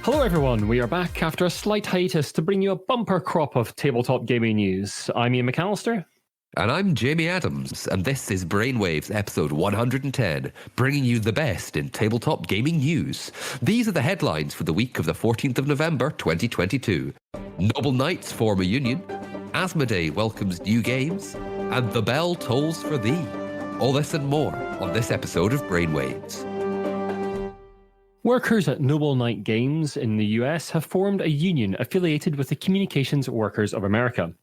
Hello everyone, we are back after a slight hiatus to bring you a bumper crop of tabletop gaming news. I'm Ian McAllister. And I'm Jamie Adams, and this is Brainwaves episode 110, bringing you the best in tabletop gaming news. These are the headlines for the week of the 14th of November 2022. Noble Knights form a union, Asmodee welcomes new games, and the bell tolls for thee. All this and more on this episode of Brainwaves. Workers at Noble Knight Games in the US have formed a union affiliated with the Communications Workers of America.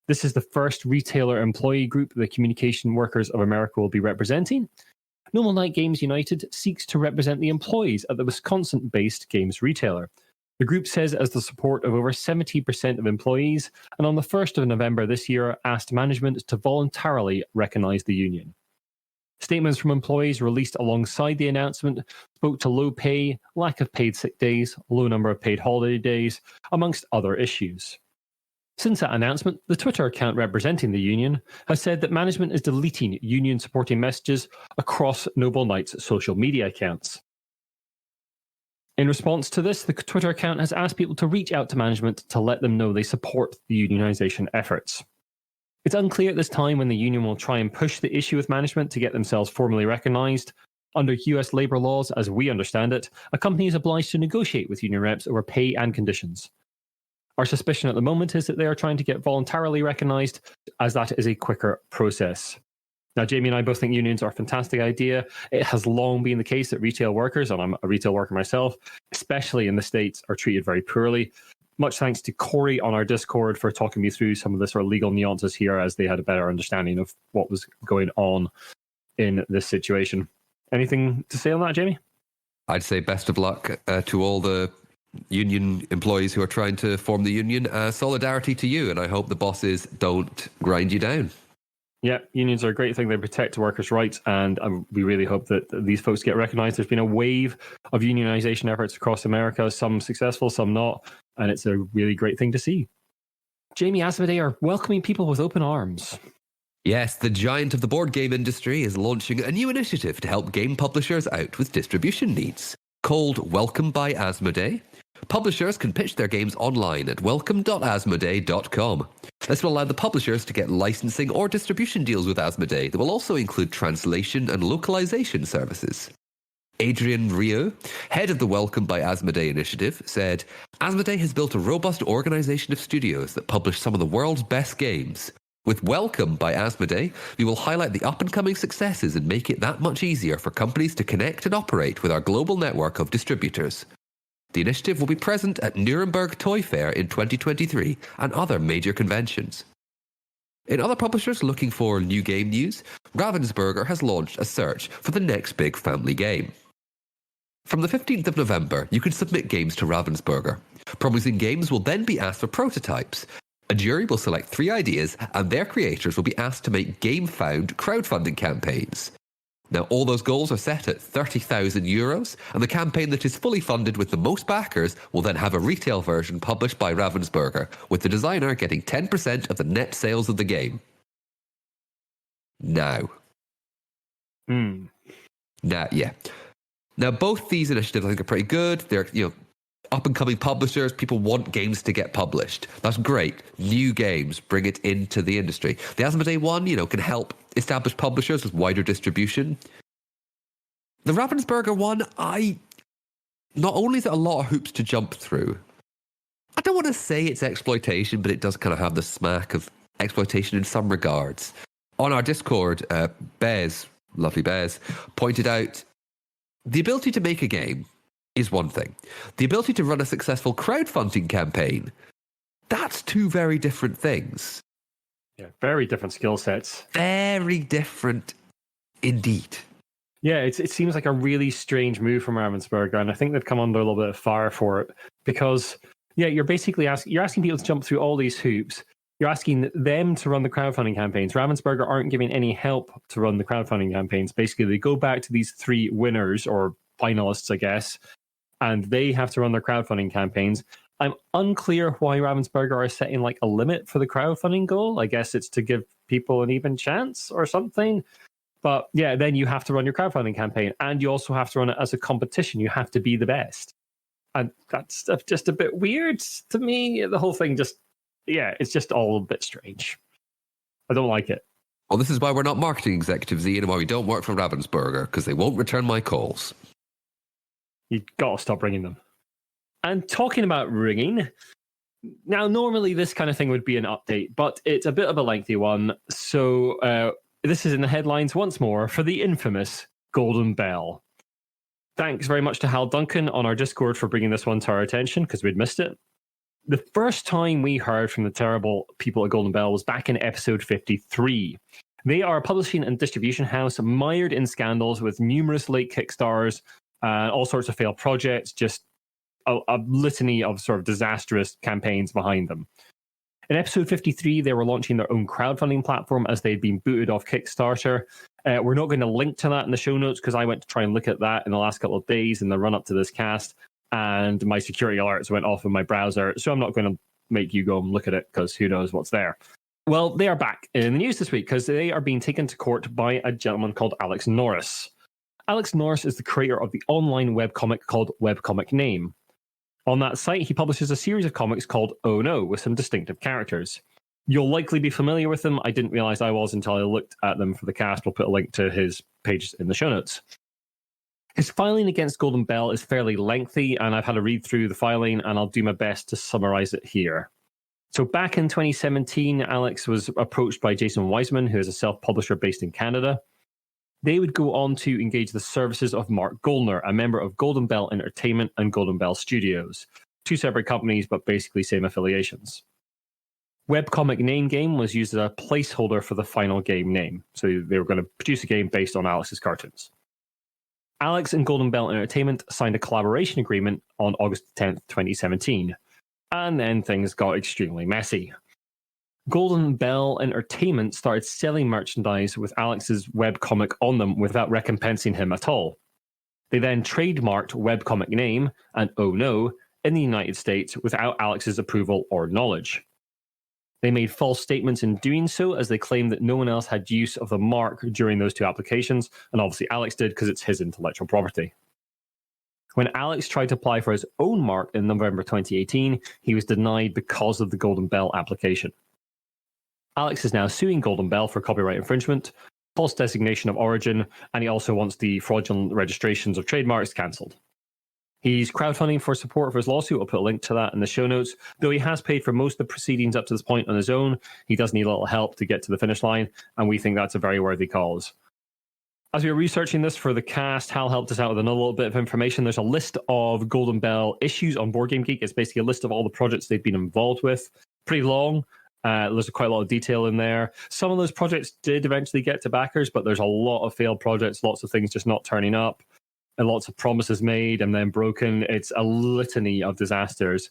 This is the first retailer employee group the Communication Workers of America will be representing. Noble Knight Games United seeks to represent the employees at the Wisconsin-based games retailer. The group says it has the support of over 70% of employees, and on the 1st of November this year asked management to voluntarily recognize the union. Statements from employees released alongside the announcement spoke to low pay, lack of paid sick days, low number of paid holiday days, amongst other issues. Since that announcement, the Twitter account representing the union has said that management is deleting union-supporting messages across Noble Knight's social media accounts. In response to this, the Twitter account has asked people to reach out to management to let them know they support the unionization efforts. It's unclear at this time when the union will try and push the issue with management to get themselves formally recognized. Under US labor laws, as we understand it, a company is obliged to negotiate with union reps over pay and conditions. Our suspicion at the moment is that they are trying to get voluntarily recognized, as that is a quicker process. Now, Jamie and I both think unions are a fantastic idea. It has long been the case that retail workers, and I'm a retail worker myself, especially in the States, are treated very poorly. Much thanks to Corey on our Discord for talking me through some of the sort of legal nuances here as they had a better understanding of what was going on in this situation. Anything to say on that, Jamie? I'd say best of luck to all the union employees who are trying to form the union. Solidarity to you, and I hope the bosses don't grind you down. Yeah, unions are a great thing. They protect workers' rights, and we really hope that these folks get recognized. There's been a wave of unionization efforts across America, some successful, some not, and it's a really great thing to see. Jamie, Asmodee are welcoming people with open arms. Yes, the giant of the board game industry is launching a new initiative to help game publishers out with distribution needs. Called Welcome by Asmodee, publishers can pitch their games online at welcome.asmodee.com. This will allow the publishers to get licensing or distribution deals with Asmodee that will also include translation and localization services. Adrian Rio, head of the Welcome by Asmodee initiative, said, Asmodee has built a robust organization of studios that publish some of the world's best games. With Welcome by Asmodee, we will highlight the up-and-coming successes and make it that much easier for companies to connect and operate with our global network of distributors. The initiative will be present at Nuremberg Toy Fair in 2023 and other major conventions. In other publishers looking for new game news, Ravensburger has launched a search for the next big family game. From the 15th of November, you can submit games to Ravensburger. Promising games will then be asked for prototypes. A jury will select 3 ideas, and their creators will be asked to make GameFound crowdfunding campaigns. Now, all those goals are set at €30,000, and the campaign that is fully funded with the most backers will then have a retail version published by Ravensburger, with the designer getting 10% of the net sales of the game. Now, both these initiatives I think are pretty good. They're, up-and-coming publishers. People want games to get published. That's great. New games, bring it into the industry. The Asmodee one, can help established publishers with wider distribution. The Ravensburger one, not only is it a lot of hoops to jump through, I don't want to say it's exploitation, but it does kind of have the smack of exploitation in some regards. On our Discord, Bez, lovely Bez, pointed out the ability to make a game is one thing. The ability to run a successful crowdfunding campaign, that's 2 very different things. Yeah, very different skill sets. Very different indeed. Yeah, it seems like a really strange move from Ravensburger, and I think they've come under a little bit of fire for it because, you're basically asking people to jump through all these hoops. You're asking them to run the crowdfunding campaigns. Ravensburger aren't giving any help to run the crowdfunding campaigns. Basically, they go back to these 3 winners or finalists, I guess, and they have to run their crowdfunding campaigns. I'm unclear why Ravensburger are setting like a limit for the crowdfunding goal. I guess it's to give people an even chance or something. But then you have to run your crowdfunding campaign, and you also have to run it as a competition. You have to be the best. And that's just a bit weird to me. The whole thing it's just all a bit strange. I don't like it. Well, this is why we're not marketing executives, Ian, and why we don't work for Ravensburger, because they won't return my calls. You've got to stop ringing them. And talking about ringing, now normally this kind of thing would be an update, but it's a bit of a lengthy one. So this is in the headlines once more for the infamous Golden Bell. Thanks very much to Hal Duncan on our Discord for bringing this one to our attention, because we'd missed it. The first time we heard from the terrible people at Golden Bell was back in episode 53. They are a publishing and distribution house mired in scandals with numerous late Kickstarters and all sorts of failed projects, just a litany of sort of disastrous campaigns behind them. In episode 53, they were launching their own crowdfunding platform as they'd been booted off Kickstarter. We're not going to link to that in the show notes because I went to try and look at that in the last couple of days in the run-up to this cast, and my security alerts went off in my browser, so I'm not going to make you go and look at it because who knows what's there. Well, they are back in the news this week because they are being taken to court by a gentleman called Alex Norris. Alex Norris is the creator of the online webcomic called Webcomic Name. On that site, he publishes a series of comics called Oh No, with some distinctive characters. You'll likely be familiar with them. I didn't realize I was until I looked at them for the cast. We'll put a link to his pages in the show notes. His filing against Golden Bell is fairly lengthy, and I've had to read through the filing, and I'll do my best to summarize it here. So back in 2017, Alex was approached by Jason Wiseman, who is a self-publisher based in Canada. They would go on to engage the services of Mark Goldner, a member of Golden Bell Entertainment and Golden Bell Studios. Two separate companies, but basically same affiliations. Webcomic Name Game was used as a placeholder for the final game name. So they were going to produce a game based on Alex's cartoons. Alex and Golden Bell Entertainment signed a collaboration agreement on August 10th, 2017. And then things got extremely messy. Golden Bell Entertainment started selling merchandise with Alex's webcomic on them without recompensing him at all. They then trademarked Webcomic Name and Oh No in the United States without Alex's approval or knowledge. They made false statements in doing so, as they claimed that no one else had use of the mark during those two applications, and obviously Alex did because it's his intellectual property. When Alex tried to apply for his own mark in November 2018, he was denied because of the Golden Bell application. Alex is now suing Golden Bell for copyright infringement, false designation of origin, and he also wants the fraudulent registrations of trademarks cancelled. He's crowdfunding for support for his lawsuit. I'll put a link to that in the show notes. Though he has paid for most of the proceedings up to this point on his own, he does need a little help to get to the finish line, and we think that's a very worthy cause. As we were researching this for the cast, Hal helped us out with another little bit of information. There's a list of Golden Bell issues on Board Game Geek. It's basically a list of all the projects they've been involved with. Pretty long. There's quite a lot of detail in there. Some of those projects did eventually get to backers, but there's a lot of failed projects, lots of things just not turning up, and lots of promises made and then broken. It's a litany of disasters.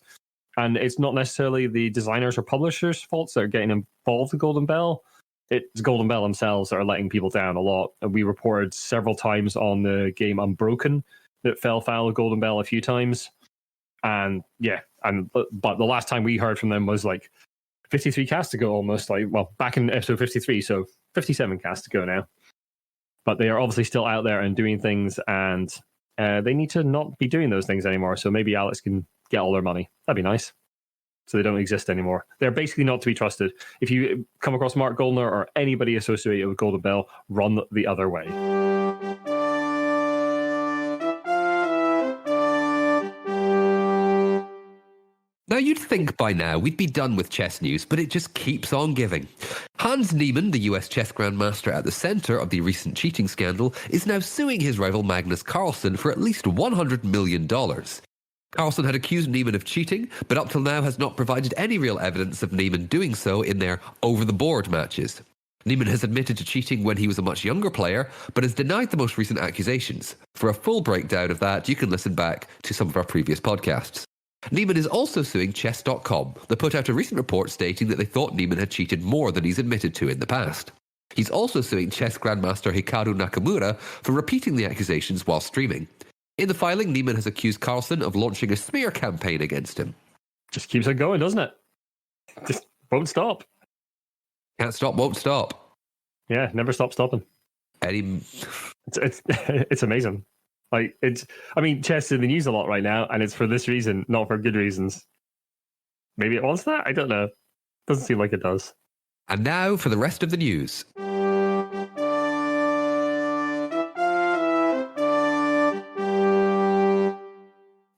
And it's not necessarily the designers or publishers' faults that are getting involved with Golden Bell. It's Golden Bell themselves that are letting people down a lot. And we reported several times on the game Unbroken that fell foul of Golden Bell a few times. And but the last time we heard from them was like 53 casts ago almost, back in episode 53, so 57 casts ago now. But they are obviously still out there and doing things, and they need to not be doing those things anymore. So maybe Alex can get all their money. That'd be nice. So they don't exist anymore. They're basically not to be trusted. If you come across Mark Goldner or anybody associated with Golden Bell, run the other way. Now, you'd think by now we'd be done with chess news, but it just keeps on giving. Hans Niemann, the US chess grandmaster at the centre of the recent cheating scandal, is now suing his rival Magnus Carlsen for at least $100 million. Carlsen had accused Niemann of cheating, but up till now has not provided any real evidence of Niemann doing so in their over-the-board matches. Niemann has admitted to cheating when he was a much younger player, but has denied the most recent accusations. For a full breakdown of that, you can listen back to some of our previous podcasts. Niemann is also suing Chess.com. They put out a recent report stating that they thought Niemann had cheated more than he's admitted to in the past. He's also suing chess grandmaster Hikaru Nakamura for repeating the accusations while streaming. In the filing, Niemann has accused Carlsen of launching a smear campaign against him. Just keeps on going, doesn't it? Just won't stop. Can't stop, won't stop. Yeah, never stop stopping. It's amazing. Like chess is in the news a lot right now, and it's for this reason, not for good reasons. Maybe it wants that? I don't know. Doesn't seem like it does. And now for the rest of the news.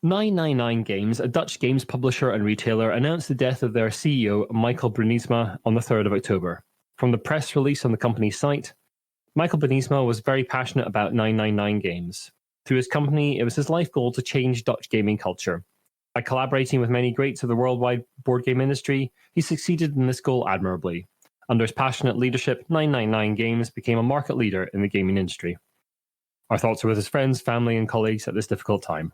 999 Games, a Dutch games publisher and retailer, announced the death of their CEO, Michael Bruinsma, on the 3rd of October. From the press release on the company's site, Michael Bruinsma was very passionate about 999 Games. Through his company, it was his life goal to change Dutch gaming culture. By collaborating with many greats of the worldwide board game industry, he succeeded in this goal admirably. Under his passionate leadership, 999 Games became a market leader in the gaming industry. Our thoughts are with his friends, family, and colleagues at this difficult time.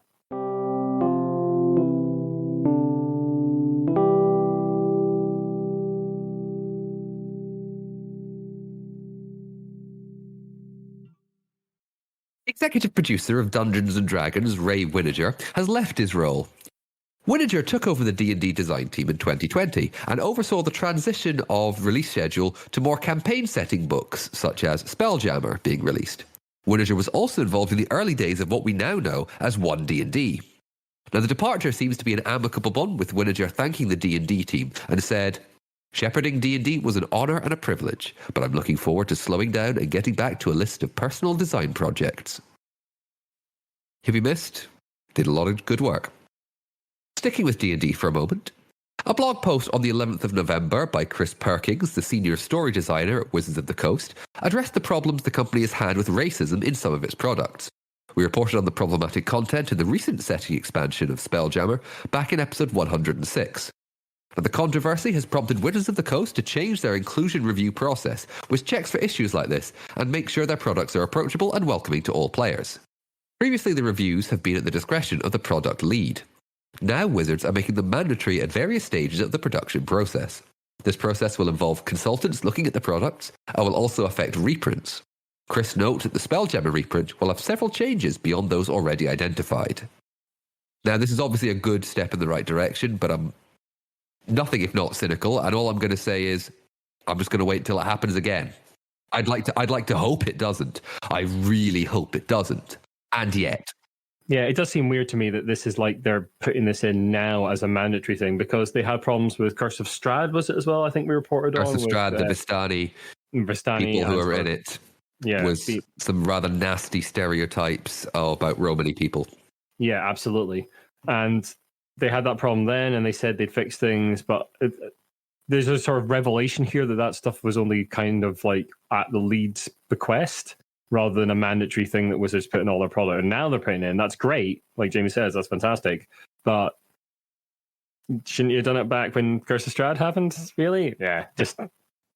Executive producer of Dungeons & Dragons, Ray Winiger, has left his role. Winiger took over the D&D design team in 2020 and oversaw the transition of release schedule to more campaign-setting books, such as Spelljammer, being released. Winiger was also involved in the early days of what we now know as 1D&D. Now, the departure seems to be an amicable one, with Winiger thanking the D&D team and said, "Shepherding D&D was an honour and a privilege, but I'm looking forward to slowing down and getting back to a list of personal design projects." He'll be missed. Did a lot of good work. Sticking with D&D for a moment, a blog post on the 11th of November by Chris Perkins, the senior story designer at Wizards of the Coast, addressed the problems the company has had with racism in some of its products. We reported on the problematic content in the recent setting expansion of Spelljammer back in episode 106. And the controversy has prompted Wizards of the Coast to change their inclusion review process, which checks for issues like this and makes sure their products are approachable and welcoming to all players. Previously, the reviews have been at the discretion of the product lead. Now, Wizards are making them mandatory at various stages of the production process. This process will involve consultants looking at the products and will also affect reprints. Chris notes that the Spelljammer reprint will have several changes beyond those already identified. Now, this is obviously a good step in the right direction, but I'm nothing if not cynical, and all I'm going to say is I'm just going to wait until it happens again. I'd like to hope it doesn't. I really hope it doesn't. And yet. Yeah, it does seem weird to me that this is like they're putting this in now as a mandatory thing, because they had problems with Curse of Strahd, was it as well? I think we reported on. Curse of Strahd, the Vistani people who are in it. Yeah, was some rather nasty stereotypes about Romany people. Yeah, absolutely. And they had that problem then, and they said they'd fix things, but there's a sort of revelation here that stuff was only kind of like at the lead's bequest, rather than a mandatory thing that Wizards put in all their product. And now they're putting in. That's great. Like Jamie says, that's fantastic. But shouldn't you have done it back when Curse of Strahd happened? Really? Yeah, just...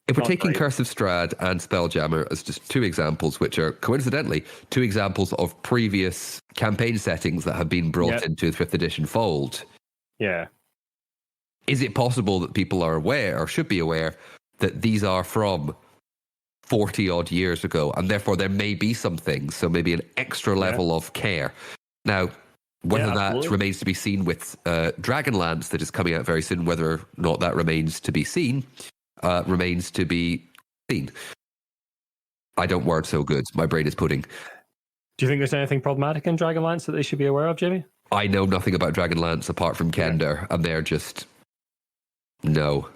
If we're taking Curse of Strahd and Spelljammer as just two examples, which are coincidentally two examples of previous campaign settings that have been brought into the 5th edition fold. Yeah. Is it possible that people are aware, or should be aware, that these are from 40 odd years ago, and therefore there may be some things, so maybe an extra level of care. Now, whether that remains to be seen with Dragonlance that is coming out very soon, whether or not that remains to be seen, remains to be seen. I don't word so good. My brain is pudding. Do you think there's anything problematic in Dragonlance that they should be aware of, Jamie? I know nothing about Dragonlance apart from Kender, and they're just... No.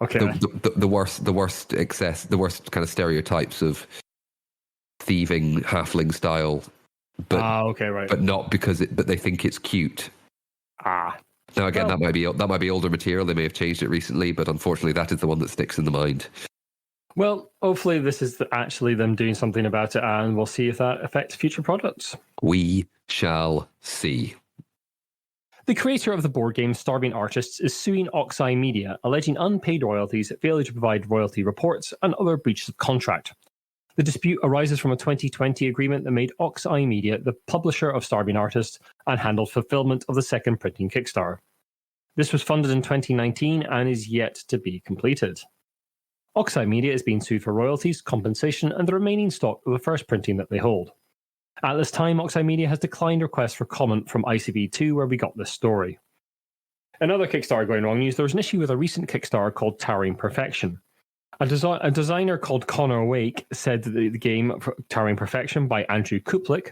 Okay. The worst excess, the worst kind of stereotypes of thieving halfling style, but okay, right. But not because but they think it's cute. Now again, that might be older material. They may have changed it recently, but unfortunately, that is the one that sticks in the mind. Well, hopefully, this is actually them doing something about it, and we'll see if that affects future products. We shall see. The creator of the board game Starving Artists is suing Oxeye Media, alleging unpaid royalties, failure to provide royalty reports, and other breaches of contract. The dispute arises from a 2020 agreement that made Oxeye Media the publisher of Starving Artists and handled fulfillment of the second printing Kickstarter. This was funded in 2019 and is yet to be completed. Oxeye Media is being sued for royalties, compensation, and the remaining stock of the first printing that they hold. At this time, Oxeye Media has declined requests for comment from ICB2, where we got this story. In other Kickstarter going wrong news, there was an issue with a recent Kickstarter called Towering Perfection. A designer called Connor Wake said that the game Towering Perfection by Andrew Kuplik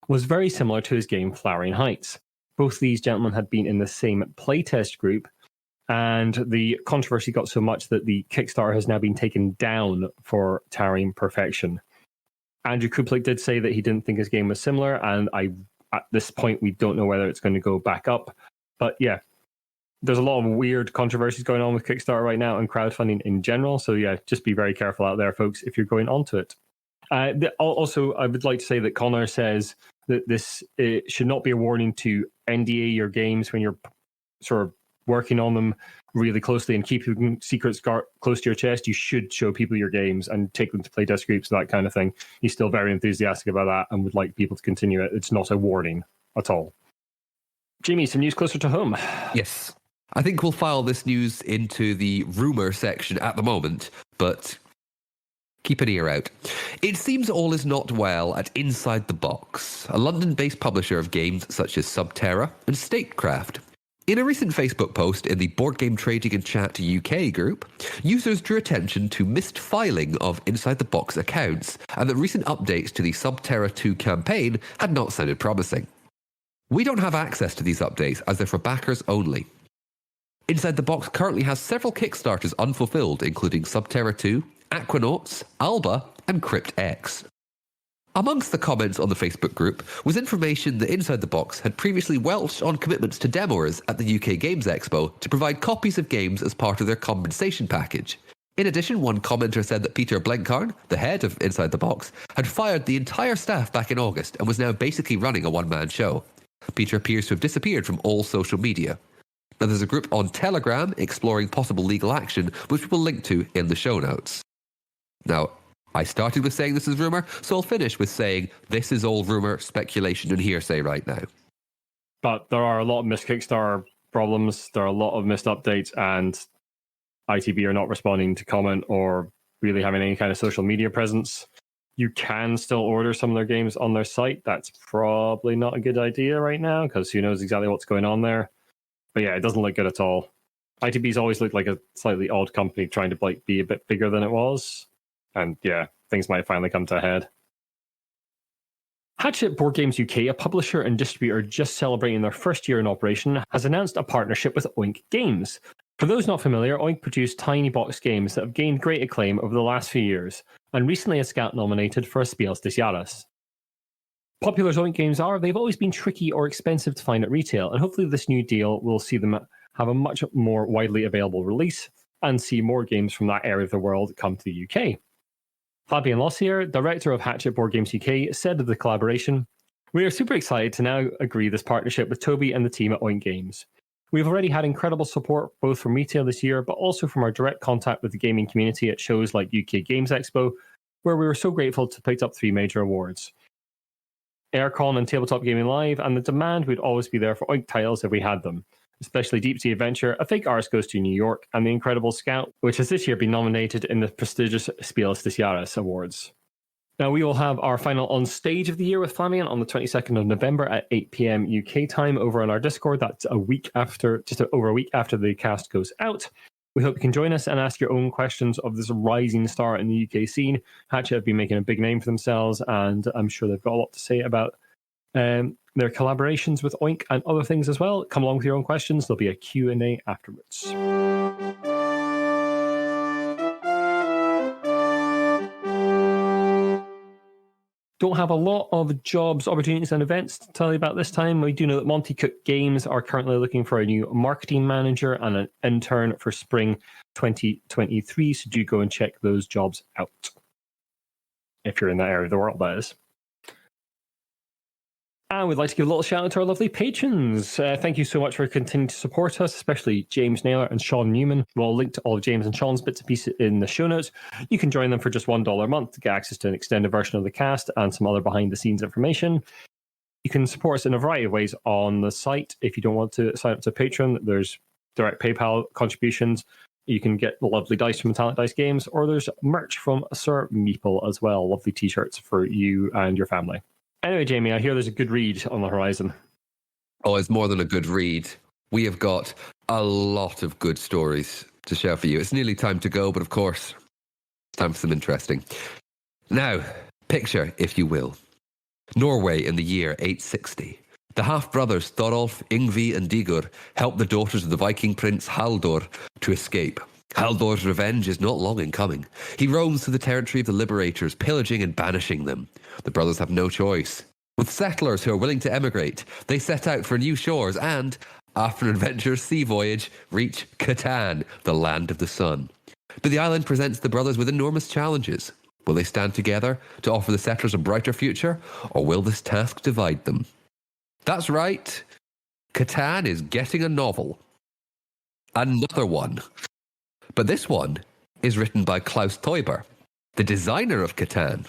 was very similar to his game Flowering Heights. Both these gentlemen had been in the same playtest group, and the controversy got so much that the Kickstarter has now been taken down for Towering Perfection. Andrew Kuplik did say that he didn't think his game was similar, and at this point we don't know whether it's going to go back up. But yeah, there's a lot of weird controversies going on with Kickstarter right now and crowdfunding in general. So yeah, just be very careful out there, folks, if you're going onto it. Also, I would like to say that Connor says that this should not be a warning to NDA your games when you're sort of working on them really closely and keeping secrets close to your chest. You should show people your games and take them to playtest groups, that kind of thing. He's still very enthusiastic about that and would like people to continue it. It's not a warning at all. Jamie, some news closer to home. Yes. I think we'll file this news into the rumour section at the moment, but keep an ear out. It seems all is not well at Inside the Box, a London-based publisher of games such as Subterra and Statecraft. In a recent Facebook post in the Board Game Trading and Chat UK group, users drew attention to missed filing of Inside the Box accounts and that recent updates to the Subterra 2 campaign had not sounded promising. We don't have access to these updates as they're for backers only. Inside the Box currently has several Kickstarters unfulfilled, including Subterra 2, Aquanauts, Alba, and Crypt X. Amongst the comments on the Facebook group was information that Inside the Box had previously welched on commitments to demoers at the UK Games Expo to provide copies of games as part of their compensation package. In addition, one commenter said that Peter Blenkarn, the head of Inside the Box, had fired the entire staff back in August and was now basically running a one-man show. Peter appears to have disappeared from all social media. Now, there's a group on Telegram exploring possible legal action, which we'll link to in the show notes. Now, I started with saying this is rumour, so I'll finish with saying this is all rumour, speculation and hearsay right now. But there are a lot of missed Kickstarter problems, there are a lot of missed updates, and ITB are not responding to comment or really having any kind of social media presence. You can still order some of their games on their site. That's probably not a good idea right now, because who knows exactly what's going on there. But yeah, it doesn't look good at all. ITB's always looked like a slightly odd company trying to be a bit bigger than it was. And yeah, things might finally come to a head. Hachette Board Games UK, a publisher and distributor just celebrating their first year in operation, has announced a partnership with Oink Games. For those not familiar, Oink produced tiny box games that have gained great acclaim over the last few years, and recently a Scout nominated for a Spieles des Jahres. Popular as Oink games are, they've always been tricky or expensive to find at retail, and hopefully this new deal will see them have a much more widely available release and see more games from that area of the world come to the UK. Fabian Lossier, director of Hachette Board Games UK, said of the collaboration, "We are super excited to now agree this partnership with Toby and the team at Oink Games. We've already had incredible support both from retail this year, but also from our direct contact with the gaming community at shows like UK Games Expo, where we were so grateful to pick up 3 major awards. Aircon and Tabletop Gaming Live, and the demand would always be there for Oink titles if we had them, especially Deep Sea Adventure, A Fake Arse Goes to New York, and The Incredible Scout, which has this year been nominated in the prestigious Spieles des Jahres Awards." Now, we will have our final on stage of the year with Flamian on the 22nd of November at 8 p.m. UK time over on our Discord. That's over a week after the cast goes out. We hope you can join us and ask your own questions of this rising star in the UK scene. Hachette have been making a big name for themselves, and I'm sure they've got a lot to say about their collaborations with Oink and other things as well. Come along with your own questions. There'll be a Q&A afterwards. Don't have a lot of jobs, opportunities, and events to tell you about this time. We do know that Monty Cook Games are currently looking for a new marketing manager and an intern for spring 2023, so do go and check those jobs out. If you're in that area of the world, that is. And we'd like to give a little shout out to our lovely patrons. Thank you so much for continuing to support us, especially James Naylor and Shaun Newan. We'll link to all of James and Shaun's bits and pieces in the show notes. You can join them for just $1 a month to get access to an extended version of the cast and some other behind-the-scenes information. You can support us in a variety of ways on the site. If you don't want to sign up to Patreon, there's direct PayPal contributions. You can get the lovely dice from Metallic Dice Games, or there's merch from Sir Meeple as well. Lovely t-shirts for you and your family. Anyway, Jamie, I hear there's a good read on the horizon. Oh, it's more than a good read. We have got a lot of good stories to share for you. It's nearly time to go, but of course, Time for some interesting. Now, picture, if you will, Norway in the year 860. The half-brothers Thorolf, Yngvi and Digur help the daughters of the Viking prince Haldor to escape. Haldor's revenge is not long in coming. He roams through the territory of the liberators, pillaging and banishing them. The brothers have no choice. With settlers who are willing to emigrate, they set out for new shores and, after an adventurous sea voyage, reach Catan, the land of the sun. But the island presents the brothers with enormous challenges. Will they stand together to offer the settlers a brighter future, or will this task divide them? That's right. Catan is getting a novel. Another one. But this one is written by Klaus Teuber, the designer of Catan.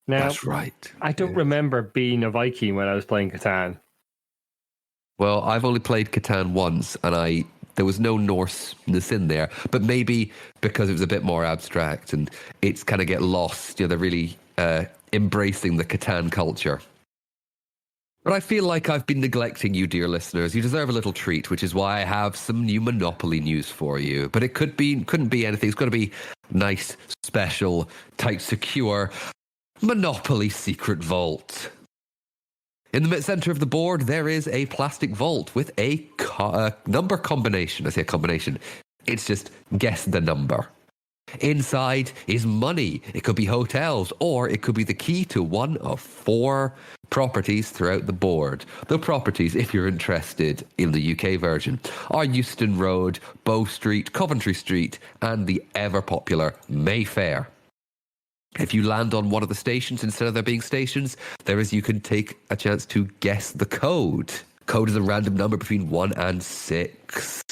Now, that's right. I don't remember being a Viking when I was playing Catan. Well, I've only played Catan once, and there was no Norseness in there, but maybe because it was a bit more abstract and it's kind of get lost. They're really embracing the Catan culture. But I feel like I've been neglecting you, dear listeners. You deserve a little treat, which is why I have some new Monopoly news for you. But it couldn't be anything. It's got to be nice, special, tight, secure Monopoly Secret Vault. In the center of the board, there is a plastic vault with a number combination. I say a combination. It's just guess the number. Inside is money. It could be hotels, or it could be the key to one of 4 properties throughout the board. The properties, if you're interested in the UK version, are Euston Road, Bow Street, Coventry Street, and the ever-popular Mayfair. If you land on one of the stations instead of there being stations, you can take a chance to guess the code. Code is a random number between 1 and 6.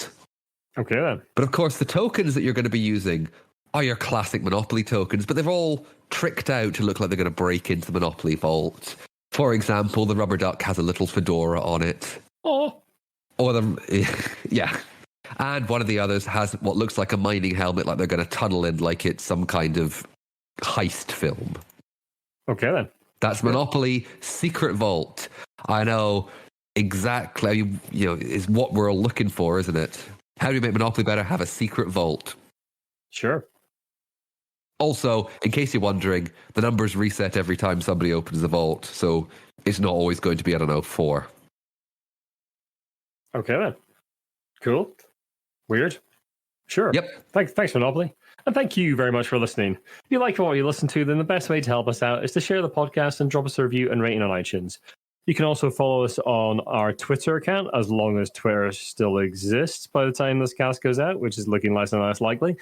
Okay, then. But of course, the tokens that you're going to be using are your classic Monopoly tokens, but they're all tricked out to look like they're going to break into the Monopoly vault. For example, the rubber duck has a little fedora on it. Oh. Or yeah. And one of the others has what looks like a mining helmet, like they're going to tunnel in like it's some kind of heist film. Okay, then. That's Monopoly Secret Vault. I know exactly, is what we're all looking for, isn't it? How do you make Monopoly better? Have a secret vault. Sure. Also, in case you're wondering, the numbers reset every time somebody opens the vault, so it's not always going to be, 4. Okay, then. Cool. Weird. Sure. Yep. Thanks, Monopoly. And thank you very much for listening. If you like what you listen to, then the best way to help us out is to share the podcast and drop us a review and rating on iTunes. You can also follow us on our Twitter account, as long as Twitter still exists by the time this cast goes out, which is looking less and less likely.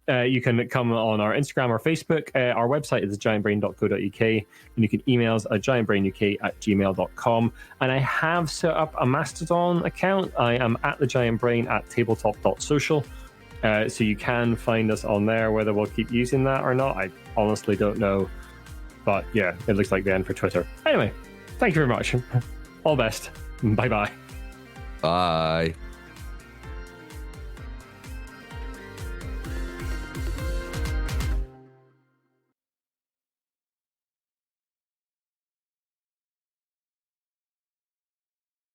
You can come on our Instagram or Facebook. Our website is giantbrain.co.uk, and you can email us at giantbrainuk@gmail.com. And I have set up a Mastodon account. I am at the Giant Brain at tabletop.social. So you can find us on there. Whether we'll keep using that or not, I honestly don't know. But yeah, it looks like the end for Twitter. Anyway, thank you very much. All the best. Bye-bye. Bye.